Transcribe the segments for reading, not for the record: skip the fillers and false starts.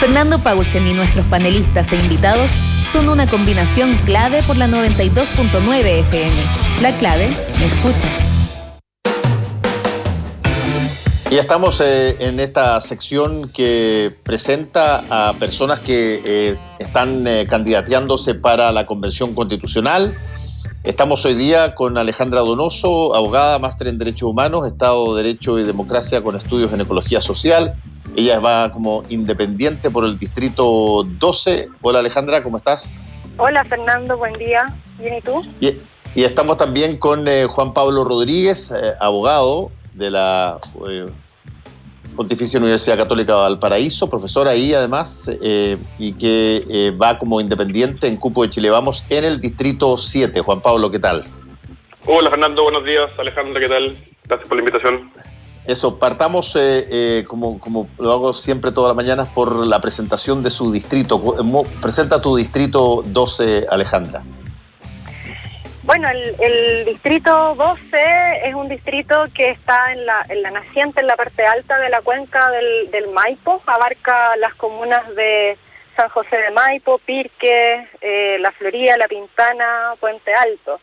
Fernando Paulsen y nuestros panelistas e invitados son una combinación clave por la 92.9 FM. La clave me escucha. Y estamos en esta sección que presenta a personas que están candidateándose para la Convención Constitucional. Estamos hoy día con Alejandra Donoso, abogada, máster en Derechos Humanos, Estado de Derecho y Democracia con estudios en Ecología Social. Ella va como independiente por el Distrito 12. Hola Alejandra, ¿cómo estás? Hola Fernando, buen día. ¿Bien y tú? Y estamos también con Juan Pablo Rodríguez, abogado de la Pontificia Universidad Católica de Valparaíso, profesor ahí además, y que va como independiente en cupo de Chile Vamos en el Distrito 7. Juan Pablo, ¿qué tal? Hola Fernando, buenos días. Alejandra, ¿qué tal? Gracias por la invitación. Eso, partamos como lo hago siempre todas las mañanas por la presentación de su distrito. Presenta tu Distrito 12, Alejandra. Bueno, el Distrito 12 es un distrito que está en la naciente, en la parte alta de la cuenca del Maipo. Abarca las comunas de San José de Maipo, Pirque, La Florida, La Pintana, Puente Alto.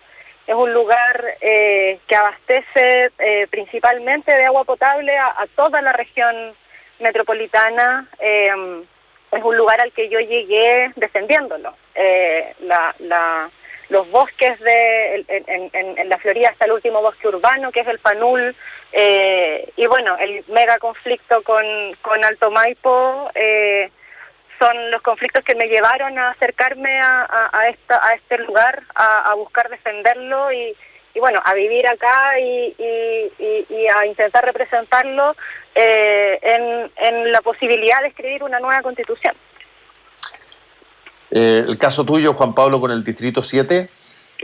Es un lugar que abastece principalmente de agua potable a toda la región metropolitana. Es un lugar al que yo llegué defendiéndolo. Los bosques en La Florida está el último bosque urbano, que es el Panul, y bueno, el mega conflicto con Alto Maipo son los conflictos que me llevaron a acercarme a este lugar, a buscar defenderlo y bueno, a vivir acá y a intentar representarlo en la posibilidad de escribir una nueva constitución. El caso tuyo, Juan Pablo, con el Distrito 7.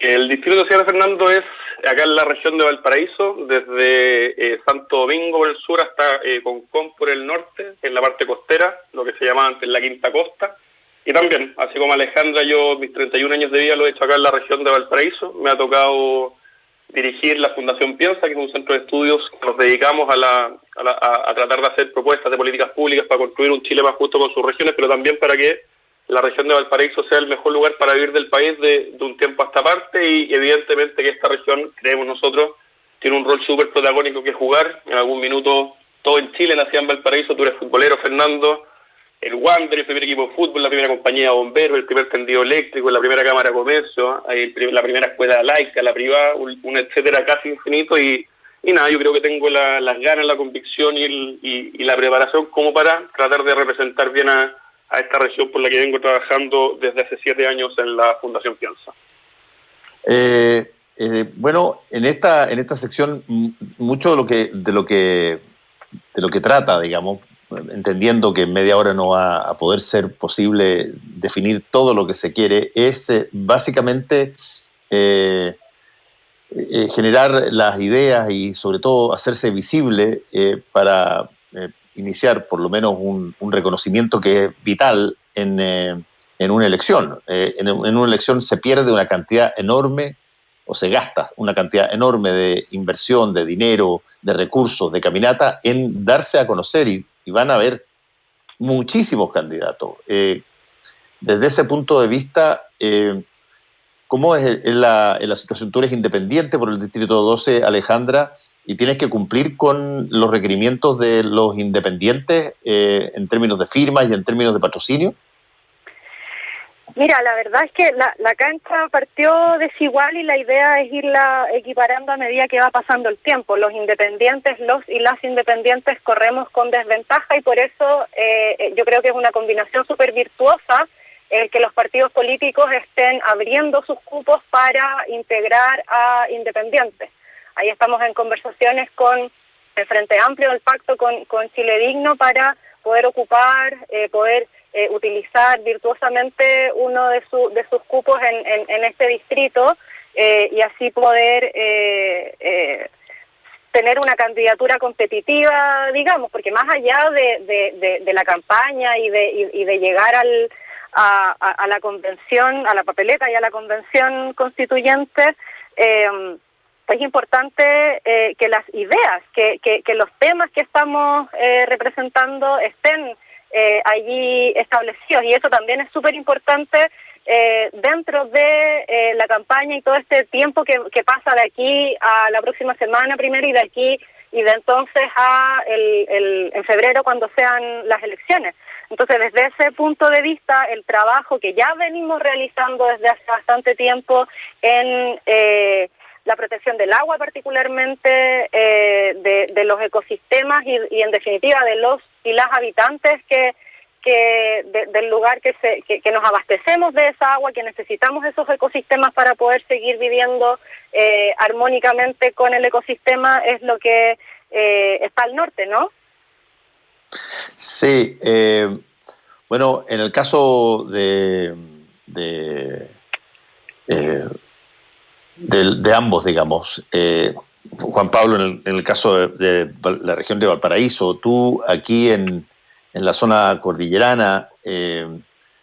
El Distrito 7, Fernando, es acá en la región de Valparaíso, desde Santo Domingo por el sur hasta Concón por el norte, en la parte costera, lo que se llama antes la Quinta Costa. Y también, así como Alejandra, yo mis 31 años de vida lo he hecho acá en la región de Valparaíso. Me ha tocado dirigir la Fundación Piensa, que es un centro de estudios que nos dedicamos a tratar de hacer propuestas de políticas públicas para construir un Chile más justo con sus regiones, pero también para que la región de Valparaíso sea el mejor lugar para vivir del país de un tiempo a esta parte y evidentemente que esta región, creemos nosotros, tiene un rol súper protagónico que jugar. En algún minuto todo en Chile nacía en Valparaíso, tú eres futbolero, Fernando, el Wander, el primer equipo de fútbol, la primera compañía de bomberos, el primer tendido eléctrico, la primera cámara de comercio, la primera escuela laica, la privada, un etcétera casi infinito y nada, yo creo que tengo las ganas, la convicción y la preparación como para tratar de representar bien a esta región por la que vengo trabajando desde hace 7 años en la Fundación Piensa. Bueno, en esta sección mucho de lo que trata, digamos, entendiendo que en media hora no va a poder ser posible definir todo lo que se quiere, es básicamente generar las ideas y sobre todo hacerse visible para iniciar por lo menos un reconocimiento que es vital en una elección. En una elección se pierde una cantidad enorme o se gasta una cantidad enorme de inversión, de dinero, de recursos, de caminata en darse a conocer y van a haber muchísimos candidatos. Desde ese punto de vista, ¿cómo es la situación? Tú eres independiente por el Distrito 12, Alejandra, y tienes que cumplir con los requerimientos de los independientes en términos de firmas y en términos de patrocinio. Mira, la verdad es que la cancha partió desigual y la idea es irla equiparando a medida que va pasando el tiempo. Los independientes, y las independientes corremos con desventaja y por eso yo creo que es una combinación súper virtuosa el que los partidos políticos estén abriendo sus cupos para integrar a independientes. Ahí estamos en conversaciones con el Frente Amplio del Pacto con Chile Digno para poder ocupar, utilizar virtuosamente uno de sus cupos en este distrito y así poder tener una candidatura competitiva, digamos, porque más allá de la campaña y de llegar a la convención, a la papeleta y a la convención constituyente, es importante que las ideas, que los temas que estamos representando estén allí establecidos, y eso también es súper importante dentro de la campaña y todo este tiempo que pasa de aquí a la próxima semana primero y de entonces a en febrero cuando sean las elecciones. Entonces, desde ese punto de vista, el trabajo que ya venimos realizando desde hace bastante tiempo en la protección del agua particularmente, de los ecosistemas y en definitiva de los y las habitantes del lugar que nos abastecemos de esa agua, que necesitamos esos ecosistemas para poder seguir viviendo armónicamente con el ecosistema, es lo que está al norte, ¿no? Sí, bueno, en el caso de ambos, digamos, Juan Pablo, en el caso de la región de Valparaíso, tú aquí en la zona cordillerana,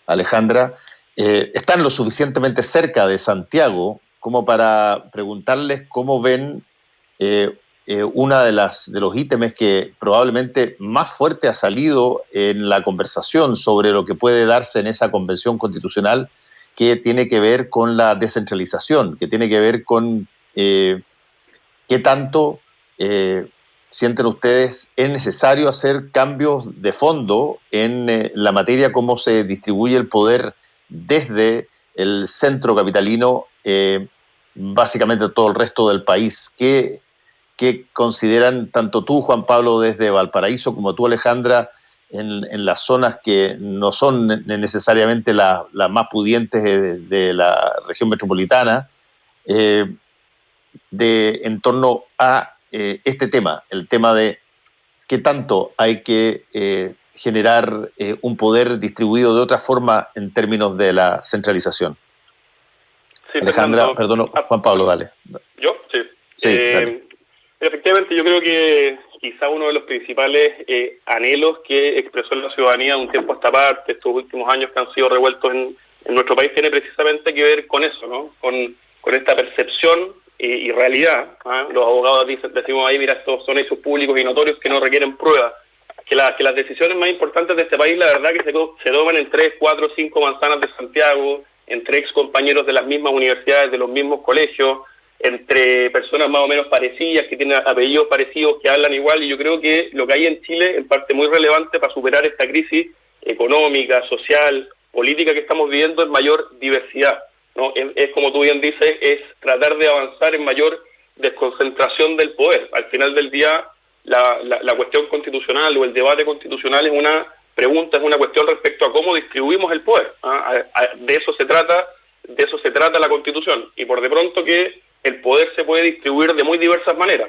Alejandra, están lo suficientemente cerca de Santiago como para preguntarles cómo ven una de los ítems que probablemente más fuerte ha salido en la conversación sobre lo que puede darse en esa convención constitucional, que tiene que ver con la descentralización, que tiene que ver con qué tanto sienten ustedes es necesario hacer cambios de fondo en la materia cómo se distribuye el poder desde el centro capitalino, básicamente todo el resto del país. ¿Qué consideran tanto tú, Juan Pablo, desde Valparaíso, como tú, Alejandra, en las zonas que no son necesariamente las más pudientes de la región metropolitana, en torno a este tema, el tema de qué tanto hay que generar un poder distribuido de otra forma en términos de la centralización? Sí, Alejandra, perdón, Juan Pablo, dale. ¿Yo? Sí. Dale. Efectivamente, yo creo que quizá uno de los principales anhelos que expresó la ciudadanía de un tiempo a esta parte, estos últimos años que han sido revueltos en nuestro país, tiene precisamente que ver con eso, ¿no? Con esta percepción y realidad. Los abogados decimos ahí, mira, estos son hechos públicos y notorios que no requieren pruebas. Que las decisiones más importantes de este país, la verdad, que se toman en 3, 4, 5 manzanas de Santiago, entre ex compañeros de las mismas universidades, de los mismos colegios, entre personas más o menos parecidas, que tienen apellidos parecidos, que hablan igual, y yo creo que lo que hay en Chile, en parte muy relevante para superar esta crisis económica, social, política que estamos viviendo, es mayor diversidad, ¿no? Es como tú bien dices, es tratar de avanzar en mayor desconcentración del poder. Al final del día, la cuestión constitucional o el debate constitucional es una pregunta, es una cuestión respecto a cómo distribuimos el poder. De eso se trata la Constitución, y por de pronto que el poder se puede distribuir de muy diversas maneras.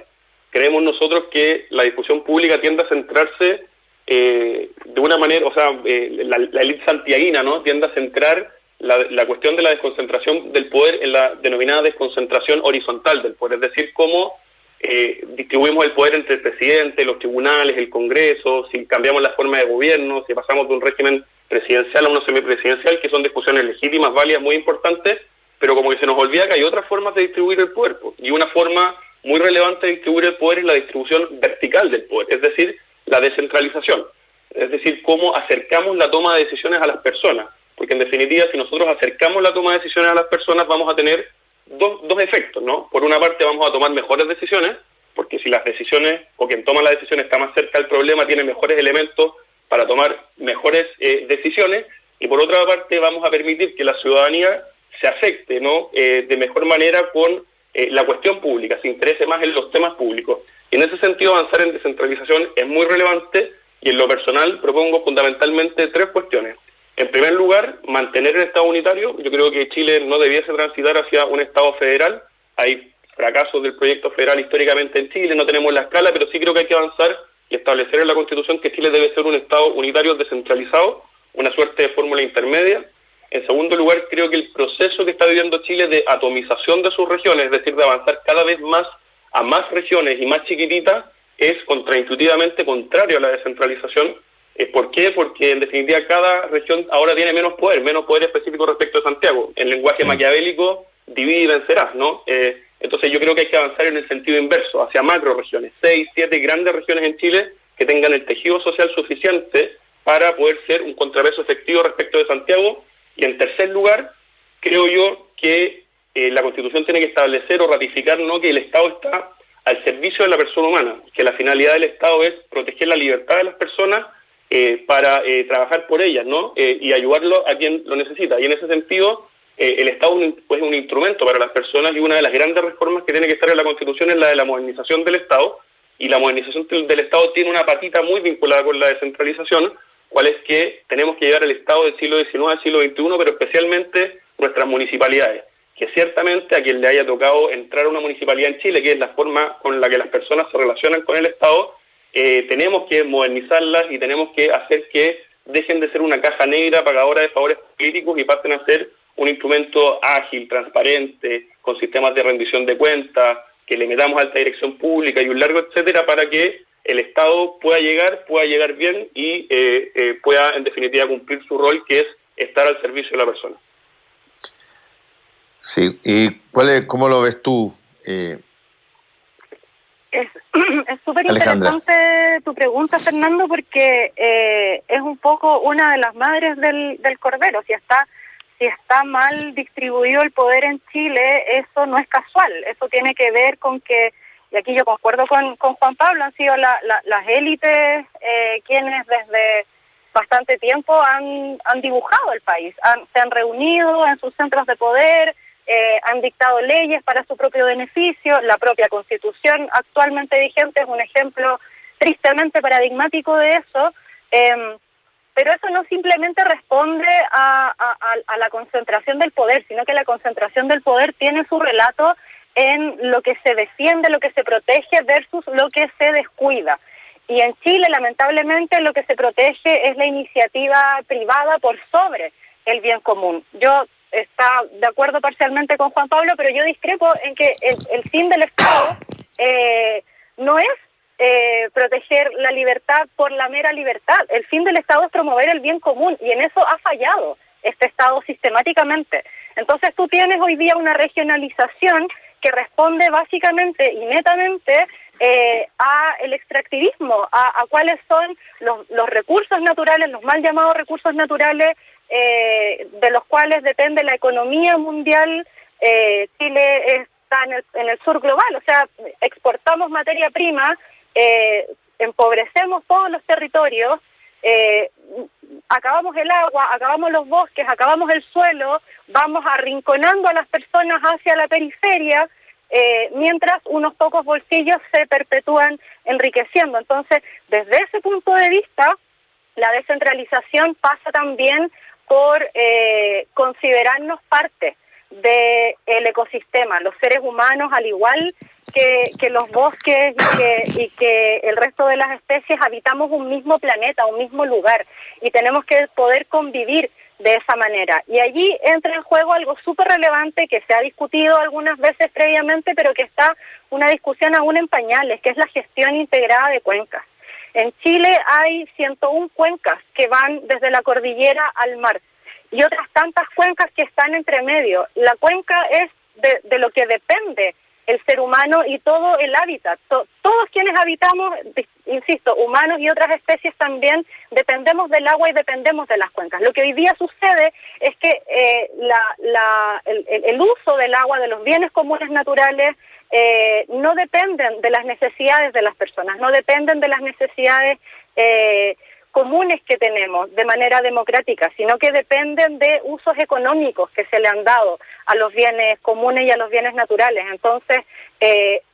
Creemos nosotros que la discusión pública tiende a centrarse de una manera, o sea, la élite santiaguina, ¿no?, tiende a centrar la cuestión de la desconcentración del poder en la denominada desconcentración horizontal del poder, es decir, cómo distribuimos el poder entre el presidente, los tribunales, el Congreso, si cambiamos la forma de gobierno, si pasamos de un régimen presidencial a uno semipresidencial, que son discusiones legítimas, válidas, muy importantes, pero como que se nos olvida que hay otras formas de distribuir el poder, y una forma muy relevante de distribuir el poder es la distribución vertical del poder, es decir, la descentralización, es decir, cómo acercamos la toma de decisiones a las personas, porque en definitiva, si nosotros acercamos la toma de decisiones a las personas, vamos a tener dos efectos, ¿no? Por una parte, vamos a tomar mejores decisiones, porque si las decisiones, o quien toma la decisión está más cerca del problema, tiene mejores elementos para tomar mejores decisiones, y por otra parte, vamos a permitir que la ciudadanía se afecte, ¿no?, de mejor manera con la cuestión pública, se interese más en los temas públicos. Y en ese sentido, avanzar en descentralización es muy relevante, y en lo personal propongo fundamentalmente 3 cuestiones. En primer lugar, mantener el Estado unitario. Yo creo que Chile no debiese transitar hacia un Estado federal. Hay fracasos del proyecto federal históricamente en Chile, no tenemos la escala, pero sí creo que hay que avanzar y establecer en la Constitución que Chile debe ser un Estado unitario descentralizado, una suerte de fórmula intermedia. En segundo lugar, creo que el proceso que está viviendo Chile de atomización de sus regiones, es decir, de avanzar cada vez más a más regiones y más chiquititas, es contraintuitivamente contrario a la descentralización. ¿Por qué? Porque en definitiva cada región ahora tiene menos poder específico respecto a Santiago. En lenguaje maquiavélico, divide y vencerás, ¿no? Entonces yo creo que hay que avanzar en el sentido inverso, hacia macro regiones, 6, 7 grandes regiones en Chile que tengan el tejido social suficiente para poder ser un contrapeso efectivo respecto de Santiago. Y en tercer lugar, creo yo que la Constitución tiene que establecer o ratificar, ¿no?, que el Estado está al servicio de la persona humana, que la finalidad del Estado es proteger la libertad de las personas para trabajar por ellas, ¿no? Y ayudarlo a quien lo necesita. Y en ese sentido, el Estado es un instrumento para las personas, y una de las grandes reformas que tiene que estar en la Constitución es la de la modernización del Estado, y la modernización del Estado tiene una patita muy vinculada con la descentralización, cual es que tenemos que llevar el Estado del siglo XIX al siglo XXI, pero especialmente nuestras municipalidades, que ciertamente a quien le haya tocado entrar a una municipalidad en Chile, que es la forma con la que las personas se relacionan con el Estado, tenemos que modernizarlas y tenemos que hacer que dejen de ser una caja negra pagadora de favores políticos y pasen a ser un instrumento ágil, transparente, con sistemas de rendición de cuentas, que le metamos alta dirección pública y un largo etcétera, para que el Estado pueda llegar bien y pueda en definitiva cumplir su rol, que es estar al servicio de la persona. Sí, ¿y cómo lo ves tú? Es súper interesante tu pregunta, Fernando, porque es un poco una de las madres del cordero. Si está mal distribuido el poder en Chile, eso no es casual. Eso tiene que ver con que, y aquí yo concuerdo con Juan Pablo, han sido las élites quienes desde bastante tiempo han dibujado el país, se han reunido en sus centros de poder, han dictado leyes para su propio beneficio. La propia Constitución actualmente vigente es un ejemplo tristemente paradigmático de eso, pero eso no simplemente responde a la concentración del poder, sino que la concentración del poder tiene su relato en lo que se defiende, lo que se protege versus lo que se descuida. Y en Chile, lamentablemente, lo que se protege es la iniciativa privada por sobre el bien común. Yo está de acuerdo parcialmente con Juan Pablo, pero yo discrepo en que el fin del Estado no es proteger la libertad por la mera libertad. El fin del Estado es promover el bien común, y en eso ha fallado este Estado sistemáticamente. Entonces tú tienes hoy día una regionalización que responde básicamente y netamente a el extractivismo, a cuáles son los recursos naturales, los mal llamados recursos naturales, de los cuales depende la economía mundial. Chile está en el sur global, o sea, exportamos materia prima, empobrecemos todos los territorios, acabamos el agua, acabamos los bosques, acabamos el suelo, vamos arrinconando a las personas hacia la periferia, mientras unos pocos bolsillos se perpetúan enriqueciendo. Entonces, desde ese punto de vista, la descentralización pasa también por considerarnos parte del ecosistema, los seres humanos, al igual que los bosques y que el resto de las especies, habitamos un mismo planeta, un mismo lugar, y tenemos que poder convivir de esa manera. Y allí entra en juego algo súper relevante que se ha discutido algunas veces previamente, pero que está una discusión aún en pañales, que es la gestión integrada de cuencas. En Chile hay 101 cuencas que van desde la cordillera al mar, y otras tantas cuencas que están entre medio. La cuenca es de lo que depende el ser humano y todo el hábitat. Todos quienes habitamos, insisto, humanos y otras especies también, dependemos del agua y dependemos de las cuencas. Lo que hoy día sucede es que el uso del agua, de los bienes comunes naturales, no dependen de las necesidades de las personas, no dependen de las necesidades comunes que tenemos de manera democrática, sino que dependen de usos económicos que se le han dado a los bienes comunes y a los bienes naturales. Entonces,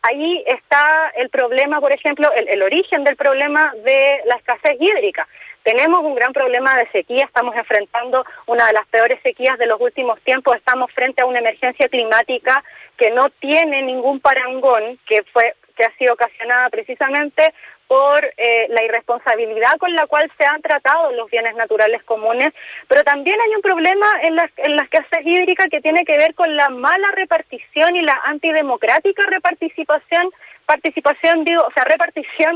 ahí está el problema, por ejemplo, el origen del problema de la escasez hídrica. Tenemos un gran problema de sequía, estamos enfrentando una de las peores sequías de los últimos tiempos, estamos frente a una emergencia climática que no tiene ningún parangón, que ha sido ocasionada precisamente por la irresponsabilidad con la cual se han tratado los bienes naturales comunes, pero también hay un problema en la escasez hídrica que tiene que ver con la mala repartición y la antidemocrática repartición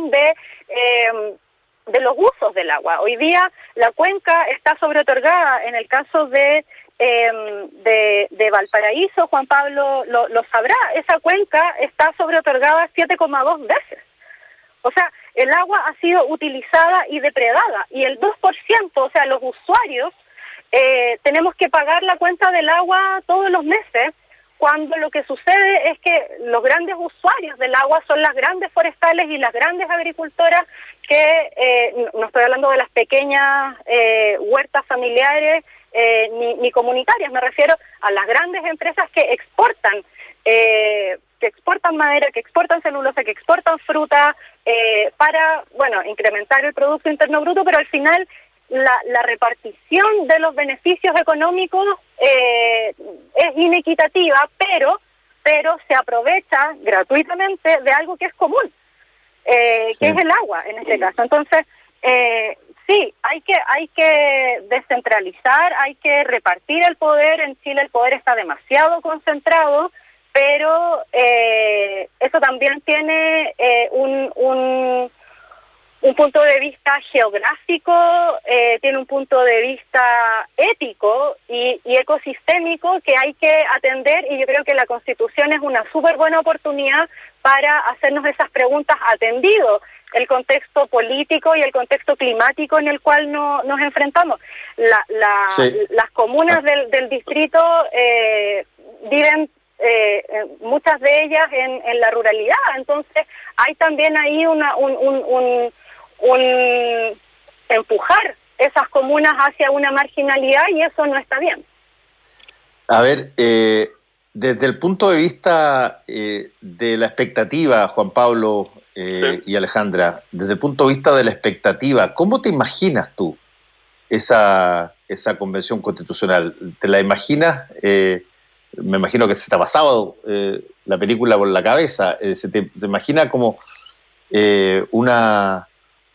de los usos del agua. Hoy día la cuenca está sobreotorgada. En el caso de Valparaíso, Juan Pablo lo sabrá, esa cuenca está sobreotorgada 7,2 veces. O sea, el agua ha sido utilizada y depredada, y el 2%, o sea, los usuarios, tenemos que pagar la cuenta del agua todos los meses, cuando lo que sucede es que los grandes usuarios del agua son las grandes forestales y las grandes agricultoras que, no estoy hablando de las pequeñas huertas familiares ni comunitarias, me refiero a las grandes empresas que exportan madera, que exportan celulosa, que exportan fruta, para, bueno, incrementar el Producto Interno Bruto, pero al final la repartición de los beneficios económicos es inequitativa, pero se aprovecha gratuitamente de algo que es común, que es el agua en este caso. Entonces, sí, hay que descentralizar, hay que repartir el poder. En Chile el poder está demasiado concentrado, pero eso también tiene un punto de vista geográfico, tiene un punto de vista ético y ecosistémico que hay que atender, y yo creo que la Constitución es una súper buena oportunidad para hacernos esas preguntas, atendido el contexto político y el contexto climático en el cual nos enfrentamos. Las comunas del distrito viven, muchas de ellas en la ruralidad, entonces hay también ahí un empujar esas comunas hacia una marginalidad, y eso no está bien. A ver, desde el punto de vista de la expectativa, Juan Pablo y Alejandra, desde el punto de vista de la expectativa, ¿cómo te imaginas tú esa convención constitucional? ¿Te la imaginas? Me imagino que se te ha pasado la película por la cabeza. ¿Se te imagina como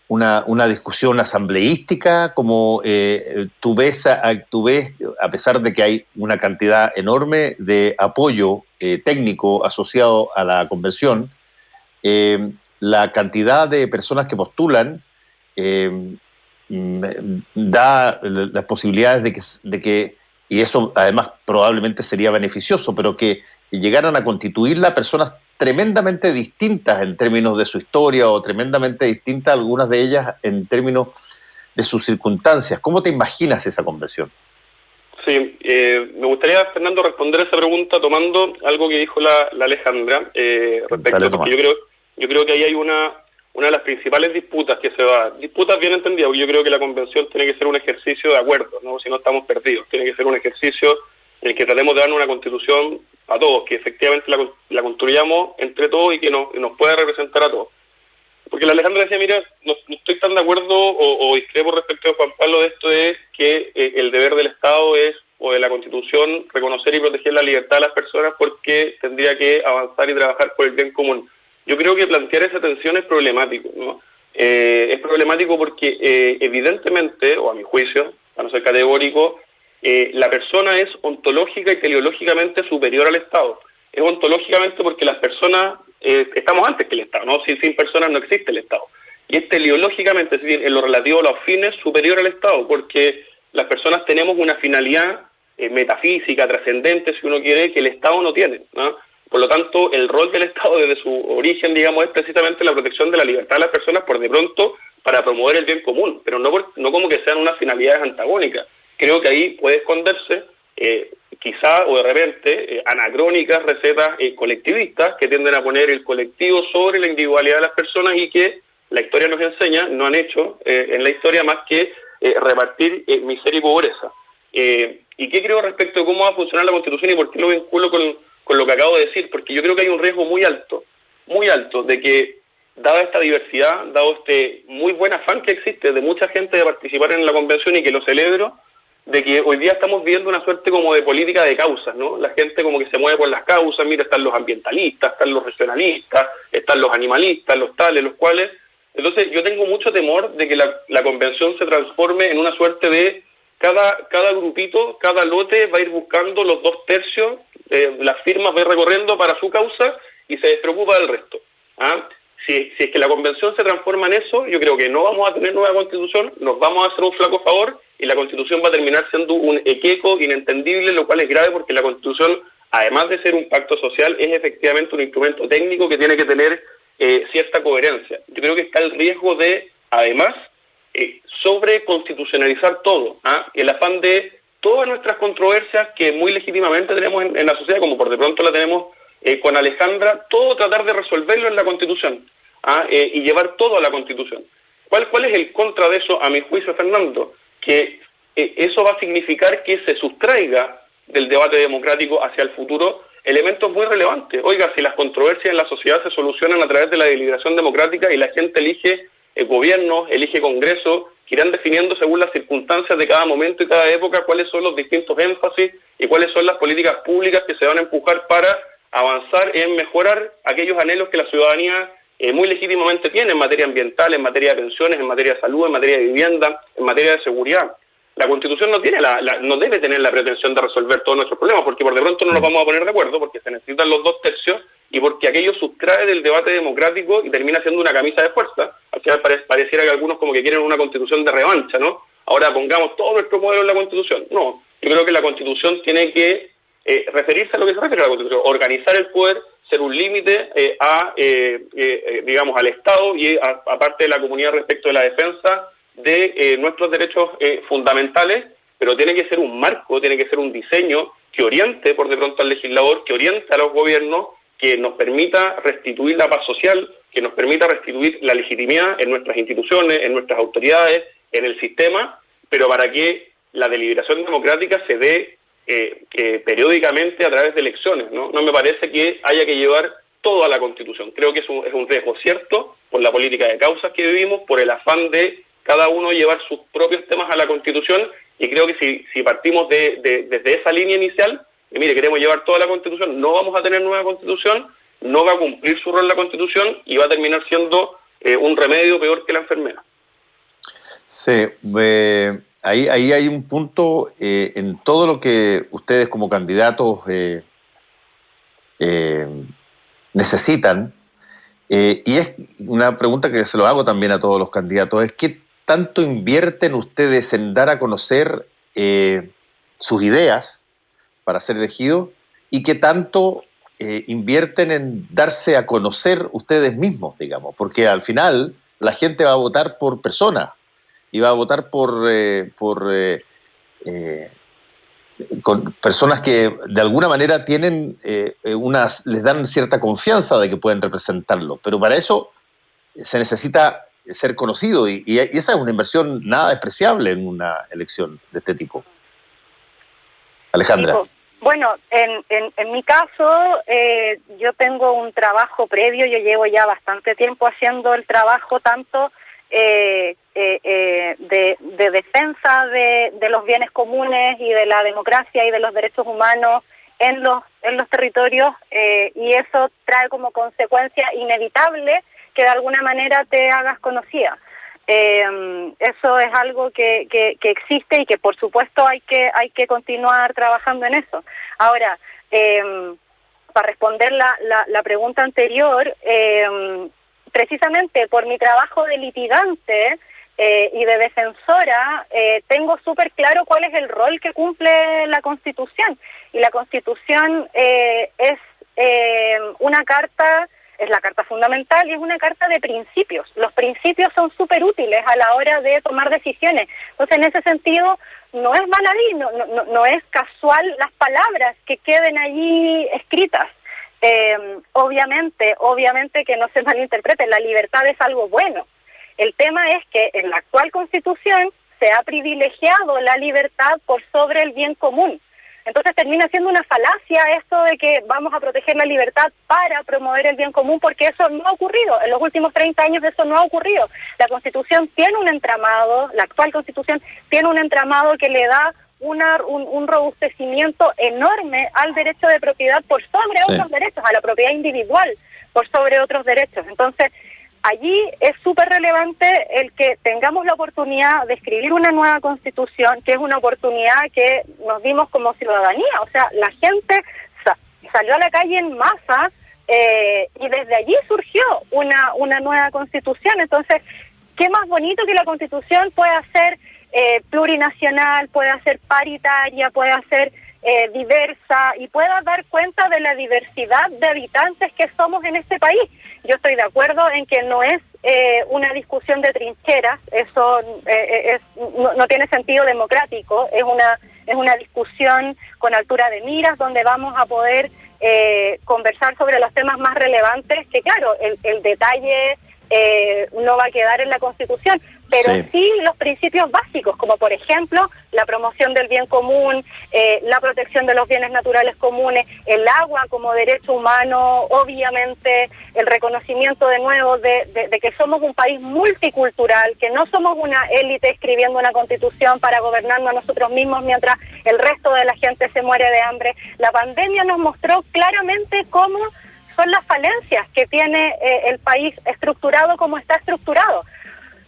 una discusión asambleística, como tú ves, a pesar de que hay una cantidad enorme de apoyo técnico asociado a la convención, la cantidad de personas que postulan da las posibilidades de que, y eso además probablemente sería beneficioso, pero que llegaran a constituirla personas tremendamente distintas en términos de su historia, o tremendamente distintas algunas de ellas en términos de sus circunstancias. ¿Cómo te imaginas esa convención? Sí, me gustaría, Fernando, responder esa pregunta tomando algo que dijo la Alejandra respecto, porque yo creo que ahí hay una de las principales disputas que se va, disputas bien entendidas, porque yo creo que la convención tiene que ser un ejercicio de acuerdo, ¿no? Si no estamos perdidos, tiene que ser un ejercicio en el que tratemos de dar una constitución a todos, que efectivamente la construyamos entre todos y que nos pueda representar a todos. Porque la Alejandra decía, mira, no estoy tan de acuerdo o discrepo respecto a Juan Pablo de esto, es que el deber del Estado es, o de la Constitución, reconocer y proteger la libertad de las personas, porque tendría que avanzar y trabajar por el bien común. Yo creo que plantear esa tensión es problemático, ¿no? Es problemático porque evidentemente, o a mi juicio, para no ser categórico, la persona es ontológica y teleológicamente superior al Estado. Es ontológicamente porque las personas estamos antes que el Estado, ¿no? Sin personas no existe el Estado. Y es teleológicamente, es decir, en lo relativo a los fines, superior al Estado, porque las personas tenemos una finalidad metafísica, trascendente, si uno quiere, que el Estado no tiene, ¿no? Por lo tanto, el rol del Estado desde su origen, digamos, es precisamente la protección de la libertad de las personas, por de pronto, para promover el bien común, pero no como que sean unas finalidades antagónicas. Creo que ahí puede esconderse, quizá o de repente, anacrónicas recetas colectivistas que tienden a poner el colectivo sobre la individualidad de las personas, y que la historia nos enseña, no han hecho en la historia más que repartir miseria y pobreza. ¿Y qué creo respecto de cómo va a funcionar la Constitución y por qué lo vinculo con lo que acabo de decir? Porque yo creo que hay un riesgo muy alto de que, dada esta diversidad, dado este muy buen afán que existe de mucha gente de participar en la convención, y que lo celebro, de que hoy día estamos viendo una suerte como de política de causas, ¿no? La gente como que se mueve por las causas, mira, están los ambientalistas, están los regionalistas, están los animalistas, los tales, los cuales. Entonces yo tengo mucho temor de que la convención se transforme en una suerte de cada grupito, cada lote va a ir buscando los 2/3, las firmas va a ir recorriendo para su causa y se despreocupa del resto. Si es que la convención se transforma en eso, yo creo que no vamos a tener nueva constitución, nos vamos a hacer un flaco favor, y la constitución va a terminar siendo un equeco inentendible, lo cual es grave, porque la constitución, además de ser un pacto social, es efectivamente un instrumento técnico que tiene que tener cierta coherencia. Yo creo que está el riesgo de, además, sobreconstitucionalizar todo, el afán de todas nuestras controversias que muy legítimamente tenemos en la sociedad, como por de pronto la tenemos con Alejandra, todo tratar de resolverlo en la Constitución, y llevar todo a la Constitución. ¿Cuál es el contra de eso, a mi juicio, Fernando? Que eso va a significar que se sustraiga del debate democrático hacia el futuro elementos muy relevantes. Oiga, si las controversias en la sociedad se solucionan a través de la deliberación democrática y la gente elige gobiernos, elige congresos, que irán definiendo según las circunstancias de cada momento y cada época cuáles son los distintos énfasis y cuáles son las políticas públicas que se van a empujar para avanzar en mejorar aquellos anhelos que la ciudadanía muy legítimamente tiene en materia ambiental, en materia de pensiones, en materia de salud, en materia de vivienda, en materia de seguridad. La Constitución no tiene no debe tener la pretensión de resolver todos nuestros problemas, porque por de pronto no nos vamos a poner de acuerdo, porque se necesitan los 2/3 y porque aquello sustrae del debate democrático y termina siendo una camisa de fuerza. Al final pareciera que algunos como que quieren una Constitución de revancha, ¿no? Ahora pongamos todo nuestro modelo en la Constitución. No, yo creo que la Constitución tiene que referirse a lo que se refiere a la Constitución, organizar el poder, ser un límite digamos, al Estado y aparte de la comunidad respecto de la defensa de nuestros derechos fundamentales, pero tiene que ser un marco, tiene que ser un diseño que oriente por de pronto al legislador, que oriente a los gobiernos, que nos permita restituir la paz social, que nos permita restituir la legitimidad en nuestras instituciones, en nuestras autoridades, en el sistema, pero para que la deliberación democrática se dé periódicamente a través de elecciones, ¿no? No me parece que haya que llevar todo a la Constitución. Creo que es un riesgo cierto por la política de causas que vivimos, por el afán de cada uno llevar sus propios temas a la Constitución, y creo que si partimos desde esa línea inicial, y mire, queremos llevar toda la Constitución, no vamos a tener nueva Constitución, no va a cumplir su rol la Constitución y va a terminar siendo un remedio peor que la enfermedad. Sí, ahí hay un punto en todo lo que ustedes como candidatos necesitan, y es una pregunta que se lo hago también a todos los candidatos, es ¿qué tanto invierten ustedes en dar a conocer sus ideas para ser elegidos y qué tanto invierten en darse a conocer ustedes mismos, digamos? Porque al final la gente va a votar por personas y va a votar con personas que de alguna manera tienen les dan cierta confianza de que pueden representarlo, pero para eso se necesita ser conocido y esa es una inversión nada despreciable en una elección de este tipo. Alejandra. Bueno, en mi caso, yo tengo un trabajo previo, yo llevo ya bastante tiempo haciendo el trabajo tanto de defensa de los bienes comunes y de la democracia y de los derechos humanos en los territorios, y eso trae como consecuencia inevitable que de alguna manera te hagas conocida. Eso es algo que existe y que por supuesto hay que continuar trabajando en eso. Ahora, para responder la pregunta anterior, precisamente por mi trabajo de litigante y de defensora, tengo súper claro cuál es el rol que cumple la Constitución. Y la Constitución es una carta, es la carta fundamental y es una carta de principios. Los principios son súper útiles a la hora de tomar decisiones. Entonces, en ese sentido, no es baladí, no es casual las palabras que queden allí escritas. Obviamente que no se malinterprete, la libertad es algo bueno. El tema es que en la actual Constitución se ha privilegiado la libertad por sobre el bien común. Entonces termina siendo una falacia esto de que vamos a proteger la libertad para promover el bien común, porque eso no ha ocurrido. En los últimos 30 años eso no ha ocurrido. La Constitución tiene un entramado, la actual Constitución tiene un entramado que le da un robustecimiento enorme al derecho de propiedad por sobre otros derechos, a la propiedad individual por sobre otros derechos. Entonces, allí es súper relevante el que tengamos la oportunidad de escribir una nueva Constitución, que es una oportunidad que nos dimos como ciudadanía. O sea, la gente salió a la calle en masa y desde allí surgió una nueva Constitución. Entonces, qué más bonito que la Constitución pueda ser plurinacional, pueda ser paritaria, pueda ser diversa y pueda dar cuenta de la diversidad de habitantes que somos en este país. Yo estoy de acuerdo en que no es una discusión de trincheras, eso no tiene sentido democrático, es una discusión con altura de miras donde vamos a poder conversar sobre los temas más relevantes, que claro, el detalle no va a quedar en la Constitución, pero sí los principios básicos, como por ejemplo la promoción del bien común, la protección de los bienes naturales comunes, el agua como derecho humano, obviamente el reconocimiento de nuevo de que somos un país multicultural, que no somos una élite escribiendo una Constitución para gobernarnos a nosotros mismos mientras el resto de la gente se muere de hambre. La pandemia nos mostró claramente cómo son las falencias que tiene el país estructurado como está estructurado.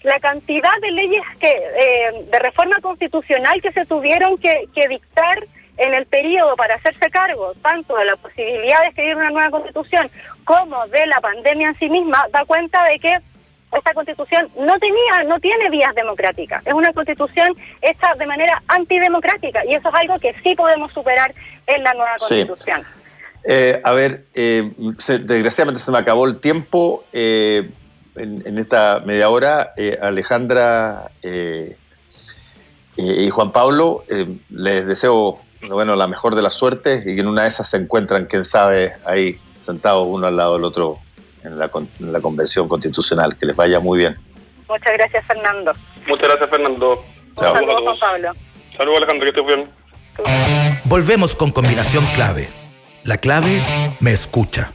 La cantidad de leyes de reforma constitucional que se tuvieron que dictar en el periodo para hacerse cargo tanto de la posibilidad de escribir una nueva constitución como de la pandemia en sí misma, da cuenta de que esta constitución no tiene vías democráticas. Es una constitución hecha de manera antidemocrática y eso es algo que sí podemos superar en la nueva constitución. Desgraciadamente se me acabó el tiempo. En esta media hora, Alejandra y Juan Pablo, les deseo la mejor de las suertes y que en una de esas se encuentran, quién sabe, ahí sentados uno al lado del otro en la Convención Constitucional. Que les vaya muy bien. Muchas gracias, Fernando. Muchas gracias, Fernando. Chao. Saludos, Juan Pablo. Saludos, Alejandro, que estés bien. Volvemos con Combinación Clave. La clave me escucha.